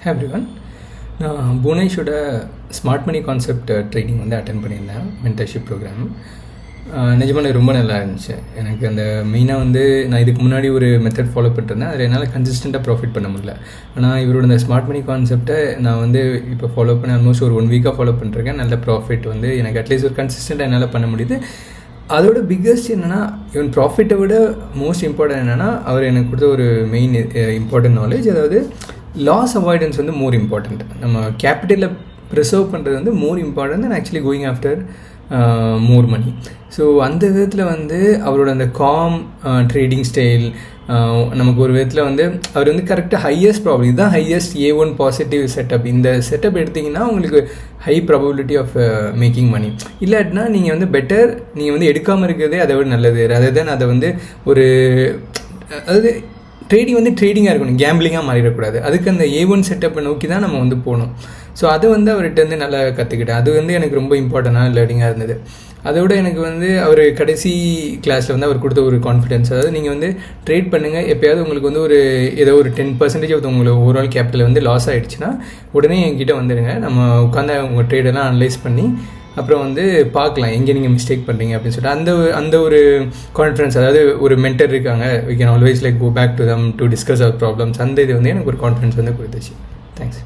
Everyone, நான் புவனேஷோட smart மணி concept training வந்து attend பண்ணியிருந்தேன், மென்டர்ஷிப் ப்ரோக்ராம். நிஜமாக ரொம்ப நல்லா இருந்துச்சு. எனக்கு அந்த மெயினாக வந்து நான் இதுக்கு முன்னாடி ஒரு மெத்தட் ஃபாலோ பண்ணிருந்தேன், அதில் என்னால் கன்சிஸ்டண்ட்டாக ப்ராஃபிட் பண்ண முடியல. ஆனால் இவரோட இந்த ஸ்மார்ட் மணி கான்செப்டை நான் வந்து இப்போ ஃபாலோ பண்ணி ஆல்மோஸ்ட் ஒரு 1 வீக்காக ஃபாலோ பண்ணிருக்கேன். நல்ல ப்ராஃபிட் வந்து எனக்கு அட்லீஸ்ட் ஒரு கன்சிஸ்டண்ட்டாக என்னால் பண்ண முடியுது. அதோட பிக்கஸ்ட் என்னென்னா, ஈவன் ப்ராஃபிட்டை விட மோஸ்ட் இம்பார்ட்டன்ட் என்னென்னா, அவர் எனக்கு கொடுத்த ஒரு மெயின் இம்பார்ட்டன்ட் நாலேஜ், அதாவது லாஸ் அவாய்டன்ஸ் வந்து மோர் இம்பார்ட்டண்ட். நம்ம கேபிட்டலில் ப்ரிசர்வ் பண்ணுறது வந்து more important than actually going after more money. So அந்த விதத்தில் வந்து அவரோட அந்த காம் ட்ரேடிங் ஸ்டைல் நமக்கு ஒரு விதத்தில் வந்து அவர் வந்து கரெக்டாக ஹையஸ்ட் ப்ராபபிலிட்டி, இதுதான் ஹையஸ்ட் A1 பாசிட்டிவ் செட்டப். இந்த செட்டப் எடுத்திங்கன்னா உங்களுக்கு high probability of making money. இல்லாட்டினா நீங்கள் வந்து பெட்டர், நீங்கள் வந்து எடுக்காமல் இருக்கிறதே அதை விட நல்லது. அதர் தென் அதை வந்து ஒரு, அதாவது ட்ரேடிங் வந்து ட்ரேடிங்காக இருக்கணும், கேம்பிளிங்காக மாறிடக்கூடாது. அதுக்கு அந்த A1 செட்டப்பை நோக்கி தான் நம்ம வந்து போகணும். ஸோ அதை வந்து அவர்கிட்ட வந்து நல்லா கற்றுக்கிட்டேன். அது வந்து எனக்கு ரொம்ப இம்பார்ட்டண்டான லேர்னிங்காக இருந்தது. அதோட எனக்கு வந்து அவர் கடைசி கிளாஸில் வந்து அவர் கொடுத்த ஒரு கான்ஃபிடென்ஸ், அதாவது நீங்கள் வந்து ட்ரேட் பண்ணுங்கள், எப்போயாவது உங்களுக்கு வந்து ஒரு ஏதோ ஒரு 10% ஆஃப் உங்களுக்கு ஓவரால் கேபிட்டல் வந்து லாஸ் ஆகிடுச்சுன்னா உடனே என்கிட்ட வந்துடுங்க, நம்ம உட்காந்து உங்கள் ட்ரேடெல்லாம் அனலைஸ் பண்ணி அப்புறம் வந்து பார்க்கலாம் எங்கே நீங்கள் மிஸ்டேக் பண்ணுறீங்க அப்படின்னு சொல்லிட்டு அந்த ஒரு கான்ஃபிடன்ஸ், அதாவது ஒரு மென்டர் இருக்காங்க, we can always like go back to them to discuss our problems. அந்த இது வந்து எனக்கு ஒரு கான்ஃபிடன்ஸ் வந்து கொடுத்துச்சு. தேங்க்ஸ்.